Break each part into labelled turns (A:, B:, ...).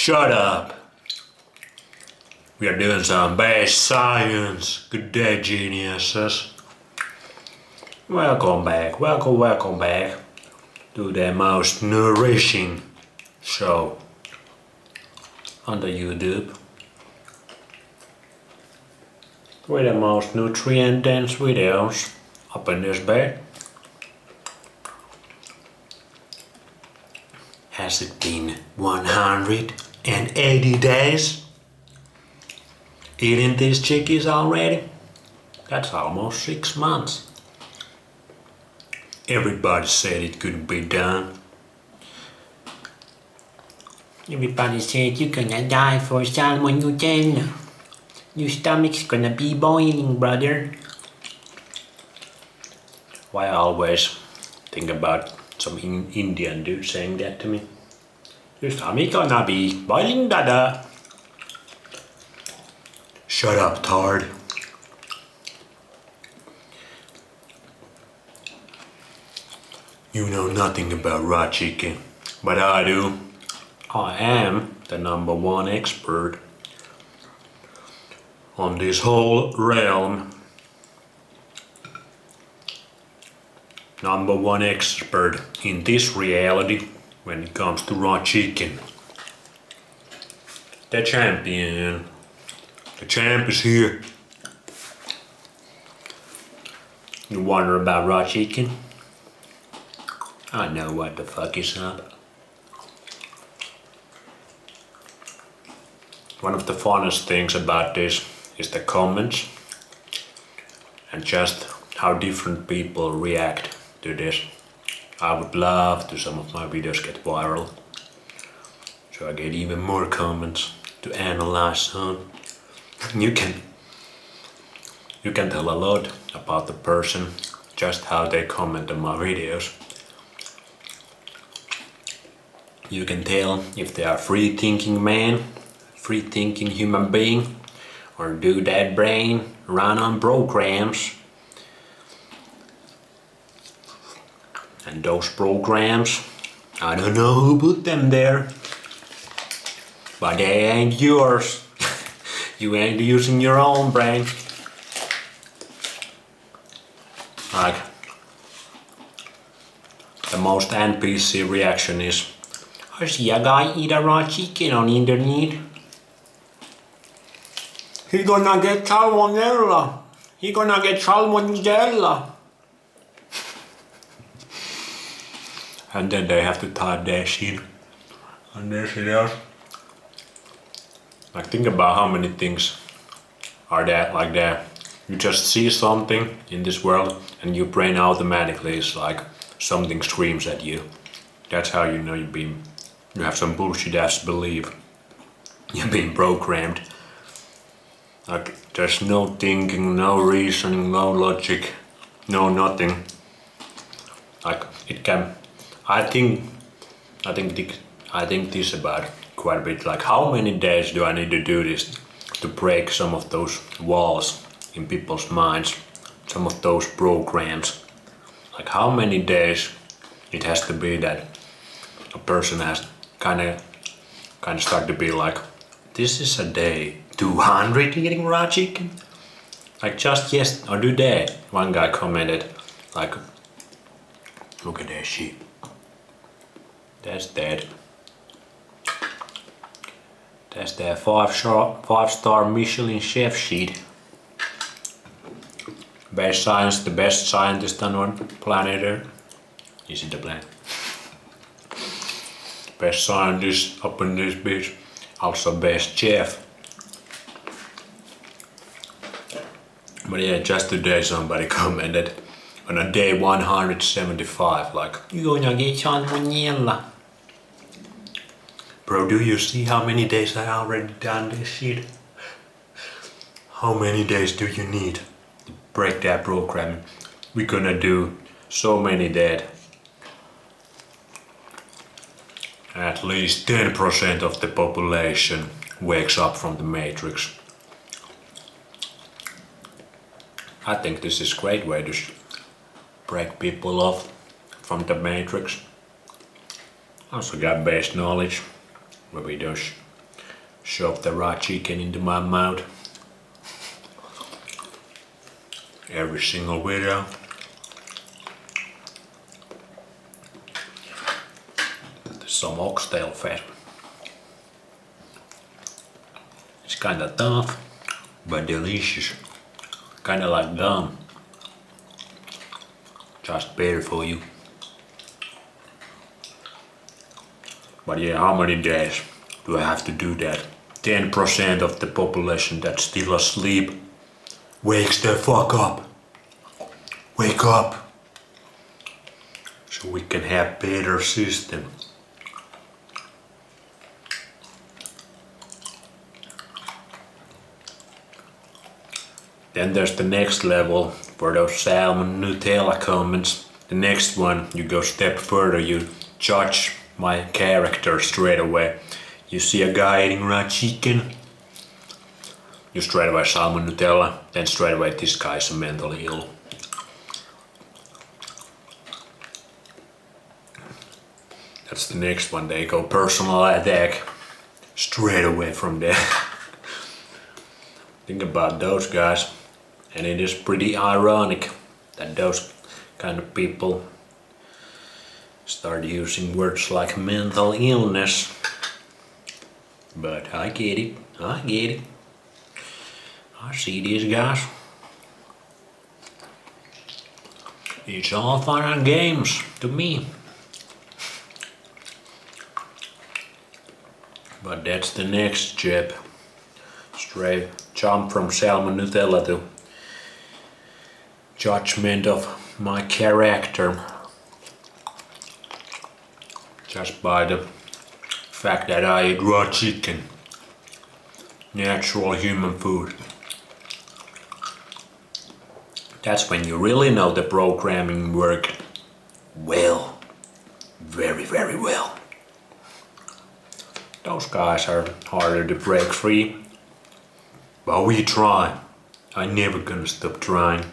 A: Shut up! We are doing some base science. Good day, geniuses. Welcome back to the most nourishing show on the YouTube. With the most nutrient-dense videos up in this bed. Has it been 180 days eating these chickies already? That's almost 6 months. Everybody said it couldn't be done.
B: Everybody said you're gonna die for salmon-nutella. Your stomach's gonna be boiling, brother.
A: Why I always think about some Indian dude saying that to me. Your stomach gonna be boiling, dada. Shut up, tard. You know nothing about raw chicken, but I do. I am the #1 expert on this whole realm. #1 expert in this reality when it comes to raw chicken. The champion. The champ is here. You wonder about raw chicken? I know what the fuck is up. One of the funnest things about this is the comments and just how different people react to this. I would love to some of my videos get viral, so I get even more comments to analyze on. You can tell a lot about the person just how they comment on my videos. You can tell if they are free-thinking man, free-thinking human being, or do that brain run on programs. And those programs, I don't know who put them there, but they ain't yours. You ain't using your own brain. Like, the most NPC reaction is, I see a guy eat a raw chicken on internet. He gonna get salmonella. He gonna get salmon-nutella. And then they have to type their shit on their videos. Like, think about how many things are there like that. You just see something in this world and your brain automatically is like something screams at you. That's how you know you have some bullshit ass belief. You're being programmed. Like, there's no thinking, no reasoning, no logic, no nothing. Like, it can. I think this about quite a bit. Like, how many days do I need to do this to break some of those walls in people's minds, some of those programs? Like, how many days it has to be that a person has kind of start to be like, this is a day 200 eating raw chicken. Like, just yes or today, one guy commented like, look at that shit. That's dead. That's the 5-star Michelin chef sheet. Best science, the best scientist on one planet Earth. Is it the planet? Best scientist up in this bitch. Also best chef. But yeah, just today somebody commented on a day 175, like,
B: You're gonna get salmonella.
A: bro, do you see how many days I already done this shit? How many days do you need to break that program? We're gonna do so many dead. At least 10% of the population wakes up from the matrix. I think this is a great way to break people off from the matrix. Also got base knowledge, where we just shove the raw chicken into my mouth. Every single video. Some oxtail fat. It's kinda tough, but delicious. Kinda like gum. Just better for you. But yeah, how many days do I have to do that? 10% of the population that's still asleep wakes the fuck up. Wake up. So we can have better system. Then there's the next level for those salmon-nutella comments. The next one, you go step further, you judge my character straight away. You see a guy eating raw chicken, you straight away salmon-nutella, then straight away this guy's mentally ill. That's the next one, they go personal attack straight away from there. Think about those guys. And it is pretty ironic that those kind of people start using words like mental illness. But I get it, I get it. I see these guys. It's all fun and games to me. But that's the next step. Straight jump from salmon-nutella to judgment of my character just by the fact that I eat raw chicken, natural human food. That's when you really know the programming worked well, very, very well. Those guys are harder to break free, but we try. I'm never gonna stop trying.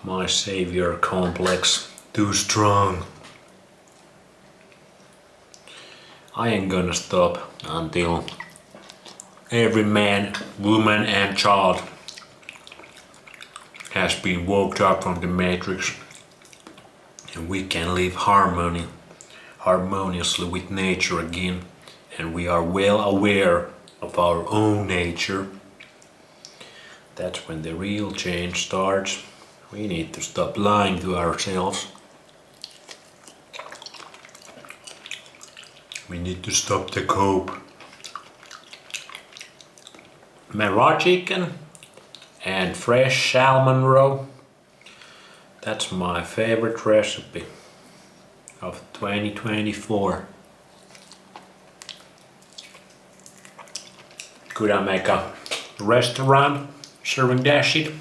A: My savior complex, too strong. I ain't gonna stop until every man, woman and child has been woke up from the matrix and we can live harmoniously with nature again, and we are well aware of our own nature. That's when the real change starts. We need to stop lying to ourselves. We need to stop the cope. My raw chicken and fresh salmon roe. That's my favorite recipe of 2024. Could I make a restaurant serving that shit?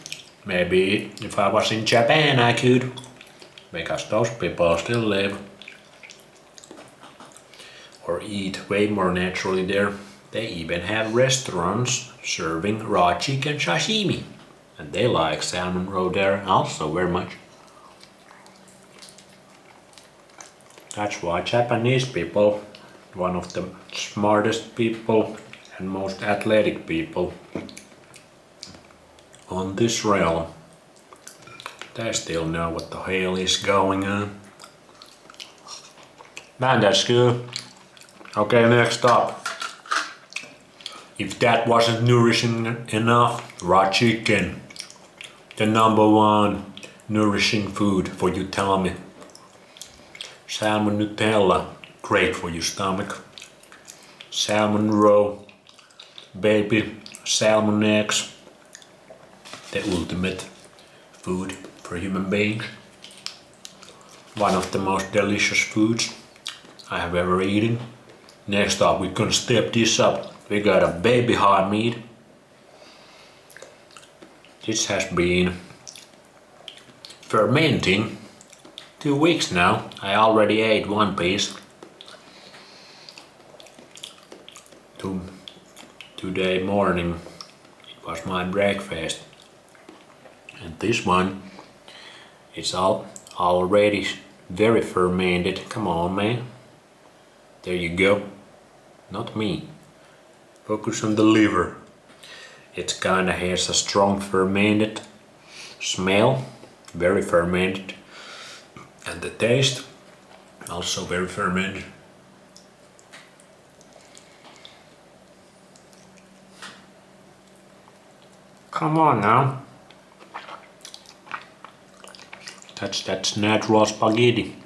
A: Maybe if I was in Japan I could, because those people still live or eat way more naturally there. They even have restaurants serving raw chicken sashimi, and they like salmon roe there also very much. That's why Japanese people, one of the smartest people and most athletic people on this realm, they still know what the hell is going on. Man, that's good. Okay, next up. If that wasn't nourishing enough, raw chicken, the #1 nourishing food for you, tell me. Salmon-nutella, great for your stomach. Salmon roe, baby salmon eggs, the ultimate food for human beings. One of the most delicious foods I have ever eaten. Next up, we're gonna step this up. We got a baby hot meat. This has been fermenting 2 weeks now. I already ate one piece. Today morning it was my breakfast. And this one, it's already very fermented. Come on, man. There you go. not me. Focus on the liver. It kinda has a strong fermented smell, very fermented, and the taste also very fermented. Come on now. That's natural spaghetti.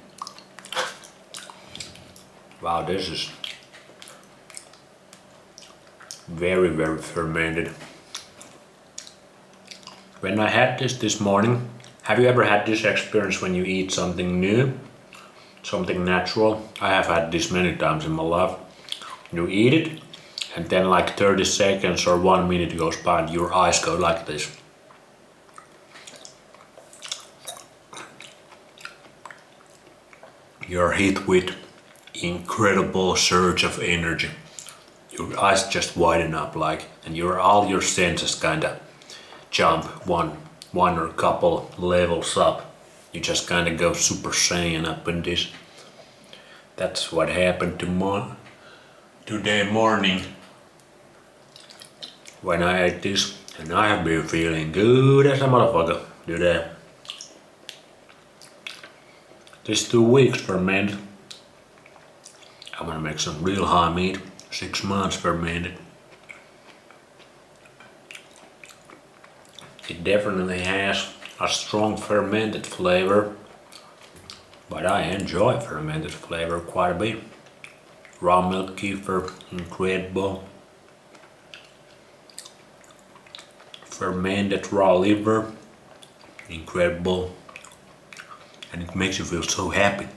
A: Wow, this is very fermented. When I had this morning, have you ever had this experience when you eat something new? Something natural? I have had this many times in my life. You eat it, and then like 30 seconds or 1 minute goes by and your eyes go like this. You're hit with incredible surge of energy. Your eyes just widen up like, and all your senses kinda jump one or a couple levels up. You just kinda go Super Saiyan up in this. That's what happened today morning when I ate this, and I have been feeling good as a motherfucker today. This 2 weeks fermented. I'm gonna make some real high meat, 6 months fermented. It definitely has a strong fermented flavor, but I enjoy fermented flavor quite a bit. Raw milk kefir, incredible. Fermented raw liver, incredible. And it makes you feel so happy.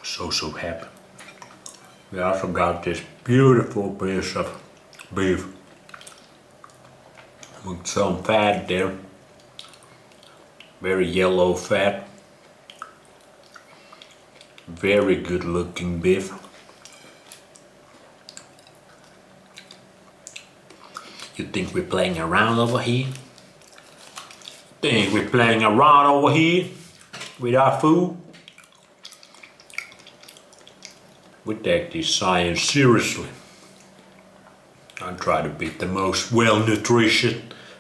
A: So happy. We also got this beautiful piece of beef with some fat there, very yellow fat, very good looking beef. You think we're playing around over here? Think we're playing around over here with our food? We take this science seriously. I try to be the most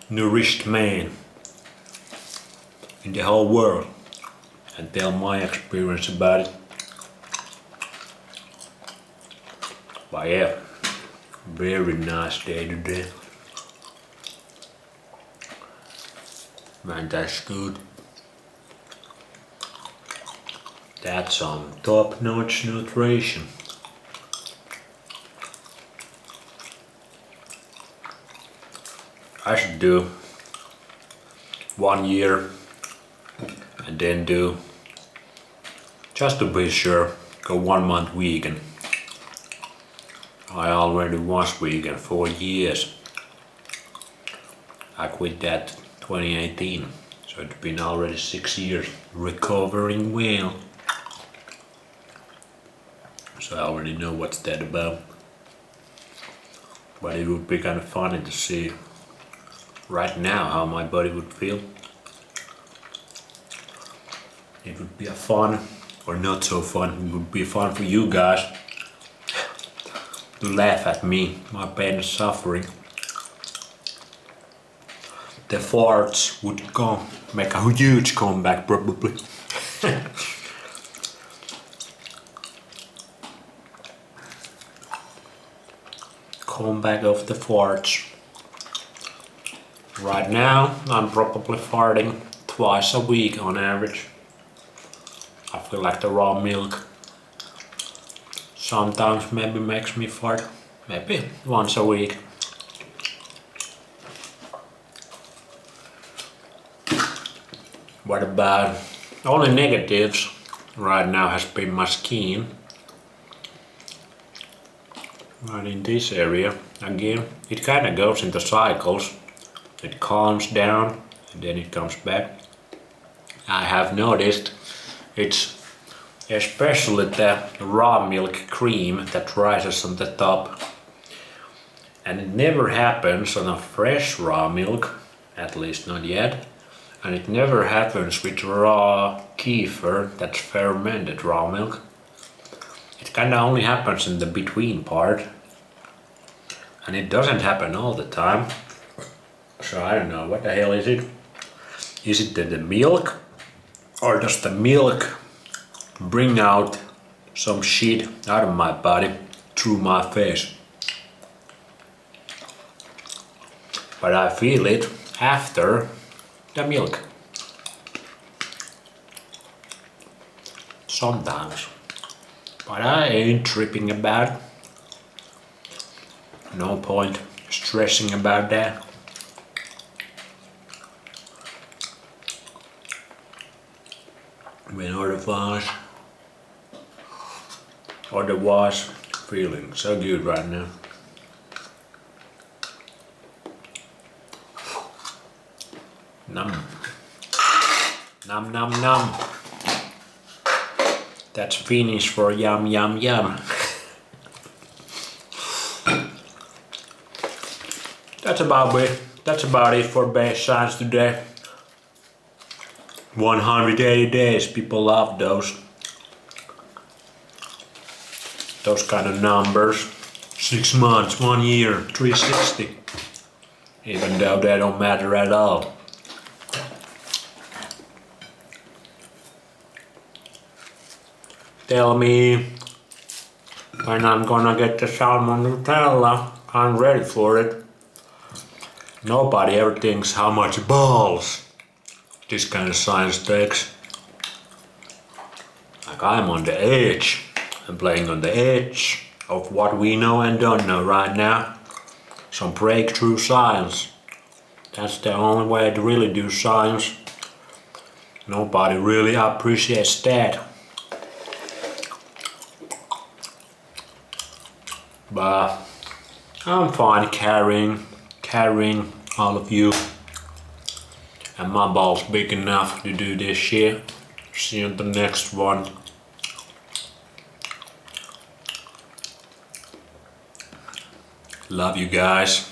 A: nourished man in the whole world and tell my experience about it. But yeah, very nice day today. Man, that's good. That's some top-notch nutrition. I should do 1 year and then do, just to be sure, go 1 month vegan. I already was vegan for years. I quit that 2018, so it's been already 6 years, recovering well. So I already know what's that about. But it would be kind of funny to see right now how my body would feel. It would be a fun, or not so fun, it would be fun for you guys to laugh at me, my pain and suffering. The farts would make a huge comeback probably. Comeback of the farts. Right now I'm probably farting twice a week on average. I feel like the raw milk sometimes maybe makes me fart, maybe once a week. What about only negatives right now has been my skin. Right in this area, again, it kind of goes into cycles. It calms down and then it comes back. I have noticed it's especially the raw milk cream that rises on the top. And it never happens on a fresh raw milk, at least not yet. And it never happens with raw kefir, that's fermented raw milk. It kinda only happens in the between part. And it doesn't happen all the time. So I don't know, what the hell is it? Is it the milk? Or does the milk bring out some shit out of my body through my face? But I feel it after the milk. Sometimes. But I ain't tripping about it. No point stressing about that. When otherwise feeling so good right now. Num. Num num num. That's Finnish for yum yum yum. That's about it for base science today. 180 days, people love those kind of numbers. 6 months, 1 year, 360. Even though they don't matter at all. Tell me when I'm gonna get the salmon-nutella. I'm ready for it. Nobody ever thinks how much balls this kind of science takes. Like I'm on the edge. I'm playing on the edge of what we know and don't know right now. Some breakthrough science. That's the only way to really do science. Nobody really appreciates that. But I'm fine carrying all of you. And my ball's big enough to do this shit. See you in the next one. Love you guys.